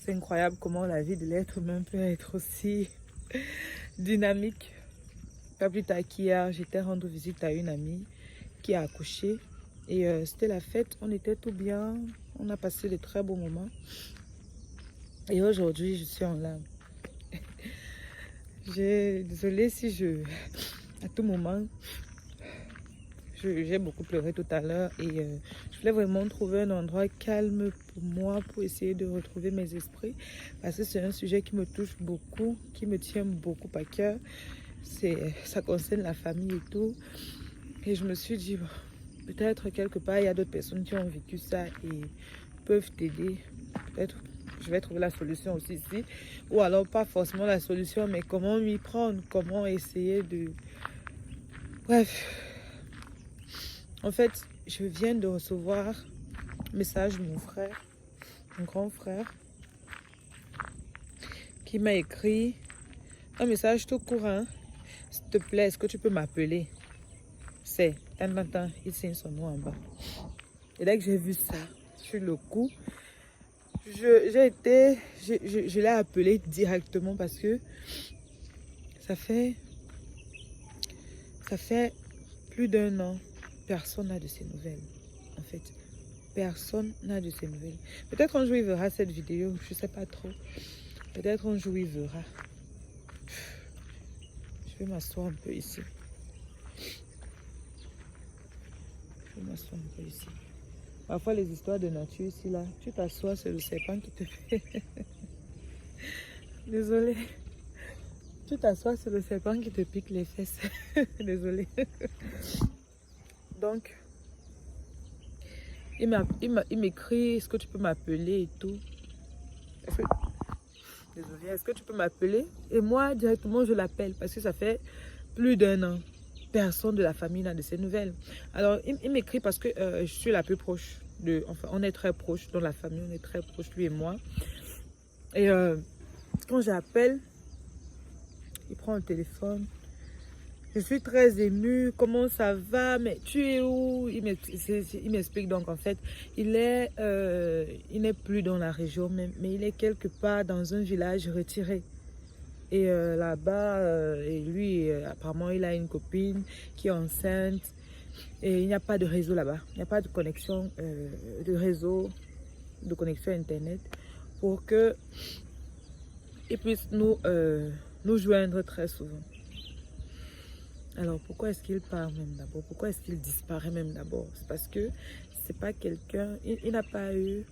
C'est incroyable comment la vie de l'être humain peut être aussi dynamique. Pas plus tard qu'hier, j'étais rendre visite à une amie qui a accouché. Et c'était la fête, on était tout bien, on a passé de très beaux moments. Et aujourd'hui, je suis en larmes. Désolée si à tout moment, j'ai beaucoup pleuré tout à l'heure. Et je voulais vraiment trouver un endroit calme pour moi, pour essayer de retrouver mes esprits. Parce que c'est un sujet qui me touche beaucoup, qui me tient beaucoup à cœur. Ça concerne la famille et tout. Et je me suis dit, bon, peut-être quelque part, il y a d'autres personnes qui ont vécu ça et peuvent t'aider. Peut-être je vais trouver la solution aussi ici. Ou alors pas forcément la solution, mais comment m'y prendre, comment essayer de... Bref. En fait, je viens de recevoir un message de mon frère, mon grand frère, qui m'a écrit un message tout court. Hein. S'il te plaît, est-ce que tu peux m'appeler? C'est, il signe son nom en bas. Et dès que j'ai vu ça, sur le coup, je l'ai appelé directement parce que ça fait plus d'1 an, personne n'a de ses nouvelles. En fait, personne n'a de ses nouvelles. Peut-être un jour il verra cette vidéo, je sais pas trop. Peut-être un jour il verra. Je vais m'asseoir un peu ici. Parfois les histoires de nature ici là, tu t'assois, c'est le serpent qui te fait. Désolée. Tu t'assois, c'est le serpent qui te pique les fesses. Désolée. Donc, il m'écrit, est-ce que tu peux m'appeler et tout. Désolée, est-ce que tu peux m'appeler? Et moi, directement, je l'appelle parce que ça fait plus d'1 an. Personne de la famille n'a de ses nouvelles. Alors, il m'écrit parce que je suis la plus proche. Enfin, on est très proches dans la famille, on est très proches, lui et moi. Et quand j'appelle, il prend le téléphone. Je suis très émue. Comment ça va? Mais tu es où? Il m'explique donc en fait, il n'est plus dans la région, mais il est quelque part dans un village retiré. Et là-bas, et lui, apparemment, il a une copine qui est enceinte. Et il n'y a pas de réseau là-bas. Il n'y a pas de connexion, de réseau, de connexion Internet pour qu'il puisse nous joindre très souvent. Alors, pourquoi est-ce qu'il part même d'abord? Pourquoi est-ce qu'il disparaît même d'abord? C'est parce que c'est pas quelqu'un... Il n'a pas eu...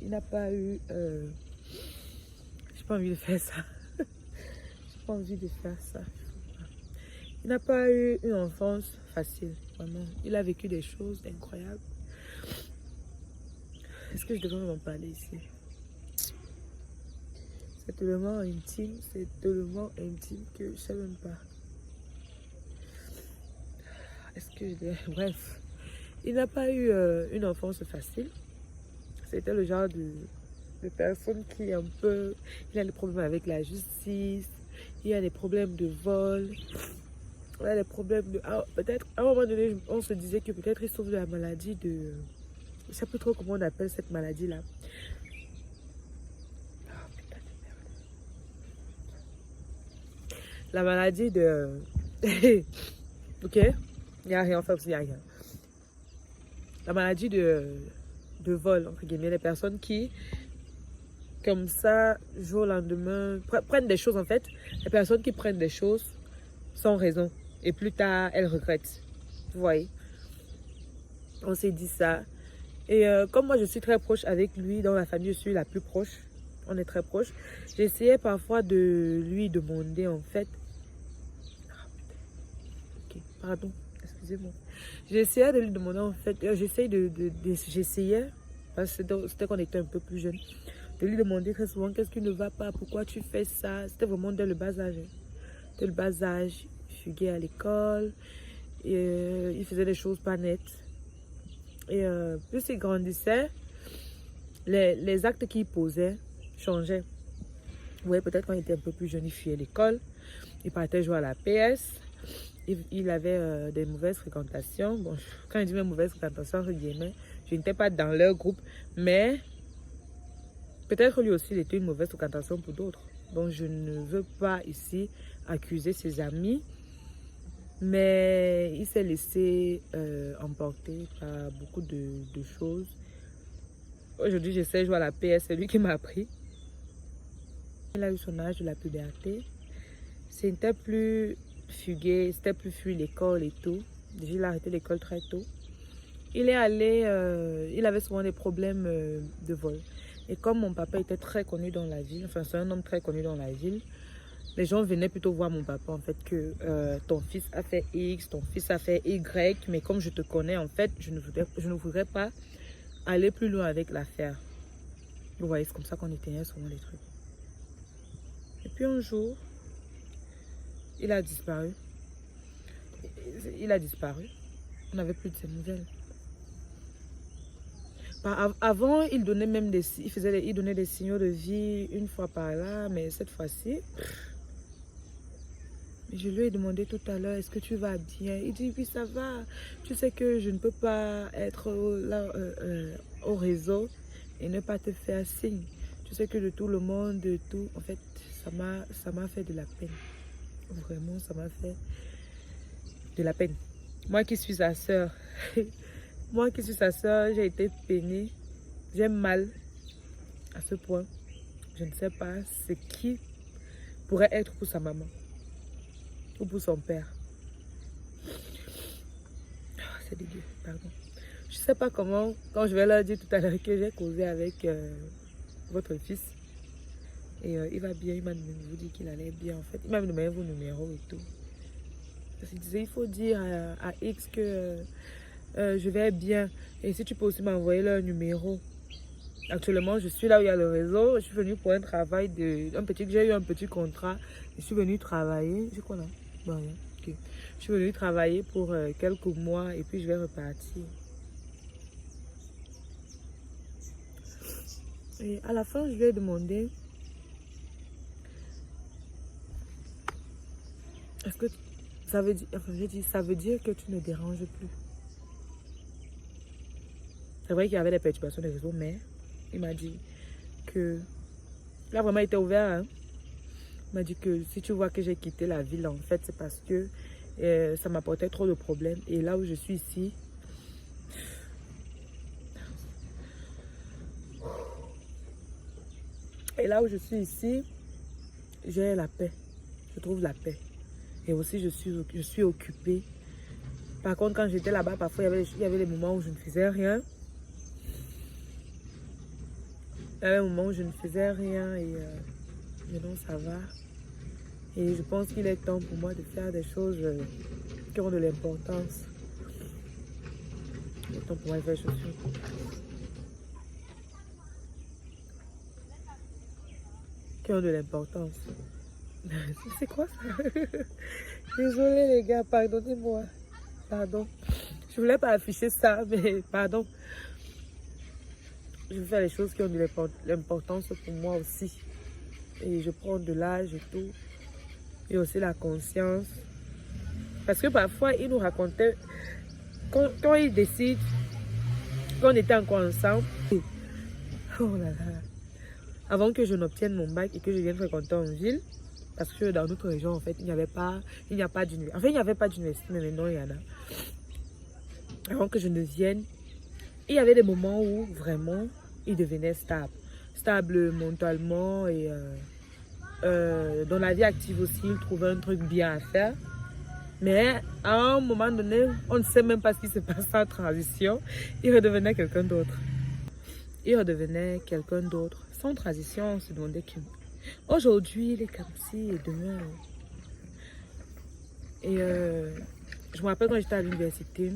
Il n'a pas eu... J'ai pas envie de faire ça. J'ai pas envie de faire ça. Il n'a pas eu une enfance facile, vraiment. Il a vécu des choses incroyables. Est-ce que je devrais m'en parler ici? C'est tellement intime que je sais même pas. Est-ce que je devrais... Bref. Il n'a pas eu une enfance facile. C'était le genre de personne qui est un peu... Il a des problèmes avec la justice. Il a des problèmes de vol. Il a des problèmes de... Ah, peut-être, à un moment donné, on se disait que peut-être il souffre de la maladie de... Je ne sais plus trop comment on appelle cette maladie-là. Oh, putain de merde. La maladie de... Ok? Il n'y a rien, enfin, il n'y a rien. La maladie de vol, entre guillemets. Les personnes qui, comme ça, jour au lendemain, prennent des choses, en fait. Les personnes qui prennent des choses sans raison. Et plus tard, elles regrettent. Vous voyez? On s'est dit ça. Et comme moi, je suis très proche avec lui, dans la famille, je suis la plus proche. On est très proches. J'essayais parfois de lui demander, en fait... Ok, pardon, excusez-moi. J'essayais de lui demander, en fait... J'essayais, parce que c'était quand on était un peu plus jeune, de lui demander très souvent, qu'est-ce qui ne va pas? Pourquoi tu fais ça? C'était vraiment dès le bas âge. Dès le bas âge, il fuguait à l'école. Il faisait des choses pas nettes. Et plus il grandissait, les actes qu'il posait changeaient. Ouais, peut-être quand il était un peu plus jeune, il fuyait l'école. Il partait jouer à la PS. Il avait des mauvaises fréquentations. Bon, quand je dis mes mauvaises fréquentations, entre guillemets, Je n'étais pas dans leur groupe, mais peut-être lui aussi, il était une mauvaise fréquentation pour d'autres. Donc, je ne veux pas ici accuser ses amis. Mais il s'est laissé emporter par beaucoup de choses. Aujourd'hui, je sais jouer à la PS, c'est lui qui m'a appris. Il a eu son âge de la puberté. C'était plus fugué, c'était plus fuir l'école et tout. Déjà, il a arrêté l'école très tôt. Il est allé, il avait souvent des problèmes de vol. Et comme mon papa était très connu dans la ville, enfin c'est un homme très connu dans la ville, les gens venaient plutôt voir mon papa en fait que ton fils a fait X, ton fils a fait Y, mais comme je te connais en fait, je ne voudrais pas aller plus loin avec l'affaire. Vous voyez, c'est comme ça qu'on éteignait souvent les trucs. Et puis un jour, il a disparu. Il a disparu. On n'avait plus de ses nouvelles. Avant, il donnait même il donnait des signaux de vie une fois par là, mais cette fois-ci, je lui ai demandé tout à l'heure, est-ce que tu vas bien? Il dit, oui, ça va. Tu sais que je ne peux pas être là au réseau et ne pas te faire signe. Tu sais que de tout le monde, de tout, en fait, ça m'a fait de la peine. Vraiment, ça m'a fait de la peine. Moi qui suis sa sœur, moi qui suis sa sœur, j'ai été peinée. J'ai mal à ce point. Je ne sais pas ce qui pourrait être pour sa maman ou pour son père. Oh, c'est dégueu, pardon. Je ne sais pas comment, quand je vais leur dire tout à l'heure que j'ai causé avec votre fils. Et il va bien, il m'a vous dit qu'il allait bien en fait. Il m'a demandé vos numéros et tout. Parce qu'il disait, il faut dire à X que je vais bien. Et si tu peux aussi m'envoyer leur numéro. Actuellement, je suis là où il y a le réseau. Je suis venue pour un travail j'ai eu un petit contrat. Je suis venue travailler. C'est quoi là? Bon, rien. Okay. Je suis venue travailler pour quelques mois et puis je vais repartir. Et à la fin, je lui ai demandé, est-ce que ça veut dire, enfin, j'ai dit, ça veut dire que tu ne déranges plus. C'est vrai qu'il y avait des perturbations des réseaux, mais il m'a dit que là vraiment il était ouvert. Hein? Il m'a dit que si tu vois que j'ai quitté la ville, en fait, c'est parce que ça m'apportait trop de problèmes. Et là où je suis ici, j'ai la paix. Je trouve la paix. Et aussi, je suis occupée. Par contre, quand j'étais là-bas, parfois, il y avait des moments où je ne faisais rien. Il y avait des moments où je ne faisais rien et maintenant, ça va. Et je pense qu'il est temps pour moi de faire des choses qui ont de l'importance. Il est temps pour moi de faire des choses qui ont de l'importance. C'est quoi ça? Désolée les gars, pardonnez-moi. Pardon. Je voulais pas afficher ça, mais pardon. Je veux faire les choses qui ont de l'importance pour moi aussi. Et je prends de l'âge et tout. Et aussi la conscience. Parce que parfois, il nous racontait, quand il décide, quand on était encore ensemble, oh là là, avant que je n'obtienne mon bac et que je vienne fréquenter en ville, parce que dans notre région, en fait, il n'y a pas d'université. Enfin, il n'y avait pas d'université, mais maintenant, il y en a. Avant que je ne vienne, il y avait des moments où, vraiment, il devenait stable. Stable mentalement et dans la vie active aussi, il trouvait un truc bien à faire. Mais à un moment donné, on ne sait même pas ce qui se passe en transition. Il redevenait quelqu'un d'autre. Sans transition, on se demandait qui. Aujourd'hui, il est comme si, et demain. Et je me rappelle quand j'étais à l'université,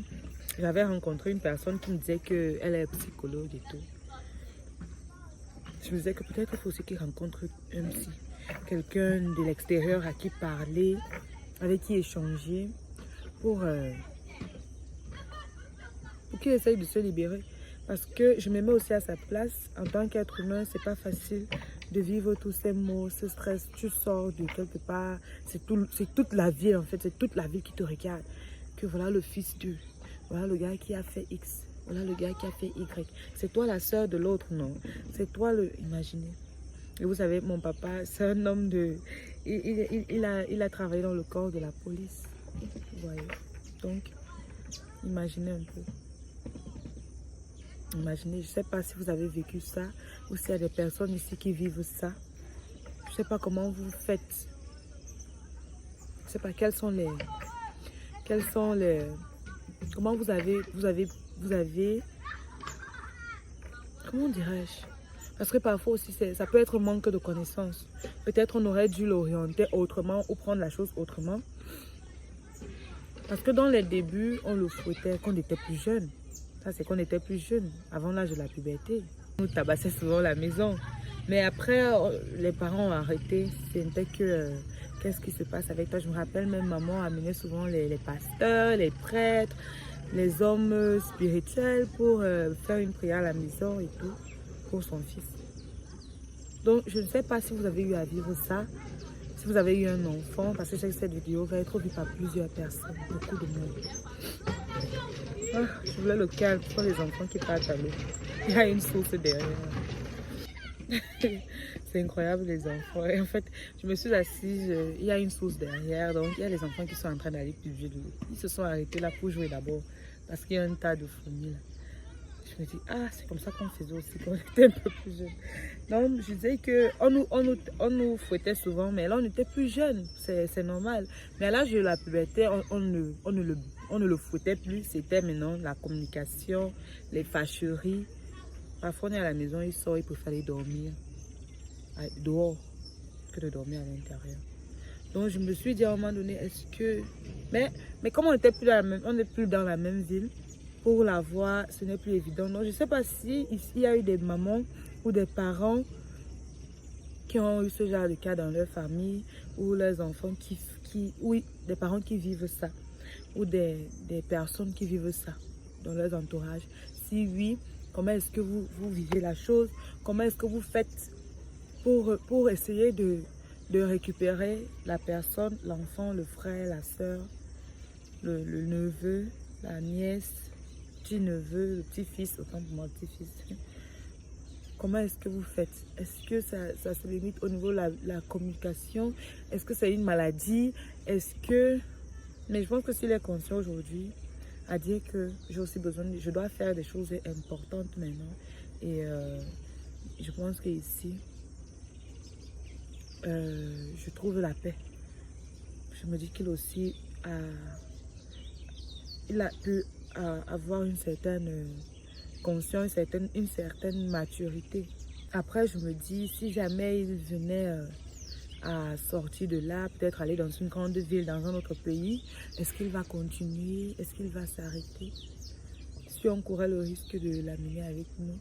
j'avais rencontré une personne qui me disait qu'elle est psychologue et tout. Je me disais que peut-être il faut aussi qu'il rencontre un psy. Quelqu'un de l'extérieur à qui parler, avec qui échanger, pour qu'il essaye de se libérer. Parce que je me mets aussi à sa place. En tant qu'être humain, c'est pas facile de vivre tous ces maux, ce stress. Tu sors de quelque part, c'est toute la ville en fait, c'est toute la ville qui te regarde. Que voilà le fils de, voilà le gars qui a fait X, Voilà le gars qui a fait Y. C'est toi la sœur de l'autre, non? C'est toi le... Imaginez. Et vous savez, mon papa, c'est un homme de... Il a travaillé dans le corps de la police. Vous voyez. Donc, imaginez un peu. Imaginez, je ne sais pas si vous avez vécu ça ou s'il y a des personnes ici qui vivent ça. Je ne sais pas comment vous faites. Je ne sais pas quels sont les... Comment vous avez... Comment dirais-je? Parce que parfois aussi, ça peut être manque de connaissances. Peut-être on aurait dû l'orienter autrement ou prendre la chose autrement. Parce que dans les débuts, on le fouettait quand on était plus jeune. Ça, c'est qu'on était plus jeune, avant l'âge de la puberté. On nous tabassait souvent la maison. Mais après, les parents ont arrêté. C'était que, qu'est-ce qui se passe avec toi? Je me rappelle, même maman amenait souvent les pasteurs, les prêtres, les hommes spirituels pour faire une prière à la maison et tout, pour son fils. Donc, je ne sais pas si vous avez eu à vivre ça, si vous avez eu un enfant, parce que je sais que cette vidéo va être vue par plusieurs personnes, beaucoup de monde. Ah, je voulais le calme pour les enfants qui partent à l'eau. Il y a une source derrière. C'est incroyable les enfants. Et en fait, je me suis assise, il y a une source derrière, donc il y a les enfants qui sont en train d'aller puiser de l'eau. Ils se sont arrêtés là pour jouer d'abord, parce qu'il y a un tas de fourmis là. Je me dis, ah, c'est comme ça qu'on faisait aussi quand on était un peu plus jeune. Donc, je disais qu'on nous fouettait souvent, mais là, on était plus jeunes, c'est normal. Mais à l'âge de la puberté, on ne le fouettait plus. C'était maintenant la communication, les fâcheries. Parfois, on est à la maison, il sort, il préfère aller dormir dehors que de dormir à l'intérieur. Donc, je me suis dit à un moment donné, est-ce que... Mais comme on n'est plus dans la même ville, pour la voir, ce n'est plus évident. Donc, je ne sais pas si ici, il y a eu des mamans ou des parents qui ont eu ce genre de cas dans leur famille, ou leurs enfants oui, des parents qui vivent ça, ou des personnes qui vivent ça dans leur entourage. Si oui, comment est-ce que vous vivez la chose? Comment est-ce que vous faites pour essayer de récupérer la personne, l'enfant, le frère, la soeur, le neveu, la nièce, petit-neveu, le petit-fils, autant pour moi, le petit-fils. Comment est-ce que vous faites? Est-ce que ça se limite au niveau de la communication? Est-ce que c'est une maladie? Est-ce que... Mais je pense que s'il est conscient aujourd'hui, à dire que j'ai aussi besoin, je dois faire des choses importantes maintenant. Et je pense qu'ici, je trouve la paix. Je me dis qu'il aussi il a pu avoir une certaine conscience, une certaine maturité. Après, je me dis, si jamais il venait à sortir de là, peut-être aller dans une grande ville, dans un autre pays, est-ce qu'il va continuer? Est-ce qu'il va s'arrêter? Si on courait le risque de l'amener avec nous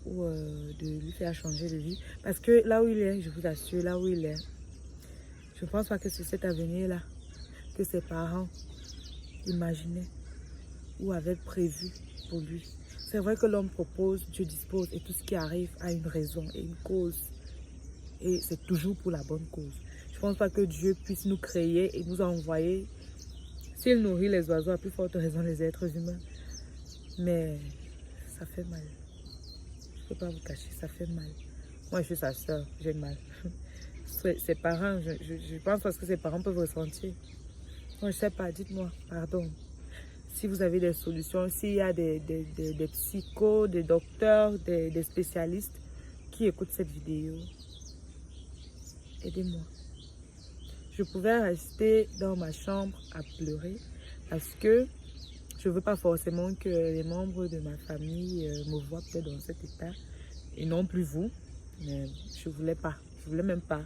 ou de lui faire changer de vie. Parce que là où il est, je vous assure, là où il est, je ne pense pas que c'est cet avenir-là que ses parents imaginaient ou avaient prévu pour lui. C'est vrai que l'homme propose, Dieu dispose, et tout ce qui arrive a une raison et une cause. Et c'est toujours pour la bonne cause. Je ne pense pas que Dieu puisse nous créer et nous envoyer. S'il nourrit les oiseaux, à plus forte raison les êtres humains. Mais ça fait mal. Je ne peux pas vous cacher, ça fait mal. Moi, je suis sa soeur, j'ai mal. Ses parents, je pense parce que ses parents peuvent ressentir. Moi, je ne sais pas, dites-moi, pardon. Si vous avez des solutions, s'il y a des psychos, des docteurs, des spécialistes qui écoutent cette vidéo, aidez-moi. Je pouvais rester dans ma chambre à pleurer parce que je ne veux pas forcément que les membres de ma famille me voient peut-être dans cet état et non plus vous. Mais je ne voulais pas, je ne voulais même pas.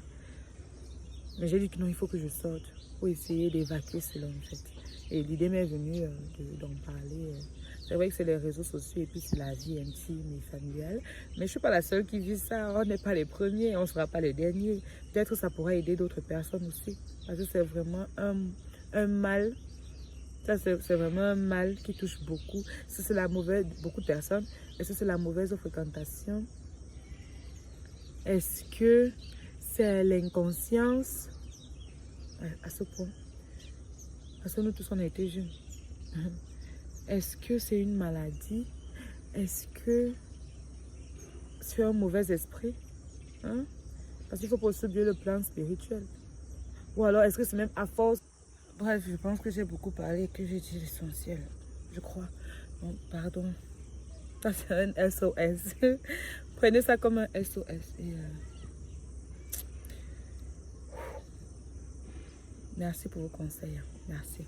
Mais j'ai dit que non, il faut que je sorte pour essayer d'évacuer cela en fait. Et l'idée m'est venue d'en parler. C'est vrai que c'est les réseaux sociaux et puis c'est la vie intime et familiale. Mais je ne suis pas la seule qui vit ça. On n'est pas les premiers, on ne sera pas les derniers. Peut-être ça pourra aider d'autres personnes aussi. Parce que c'est vraiment un mal. Ça, c'est vraiment un mal qui touche beaucoup. Ça, c'est la mauvaise, beaucoup de personnes. Est-ce que c'est la mauvaise fréquentation? Est-ce que c'est l'inconscience? À ce point. Parce que nous tous, on a été jeunes. Est-ce que c'est une maladie? Est-ce que c'est un mauvais esprit? Hein? Parce qu'il faut poursuivre le plan spirituel. Ou alors, est-ce que c'est même à force? Bref, je pense que j'ai beaucoup parlé et que j'ai dit l'essentiel. Je crois. Bon, pardon. Ça, c'est un SOS. Prenez ça comme un SOS. Et, merci pour vos conseils. Merci.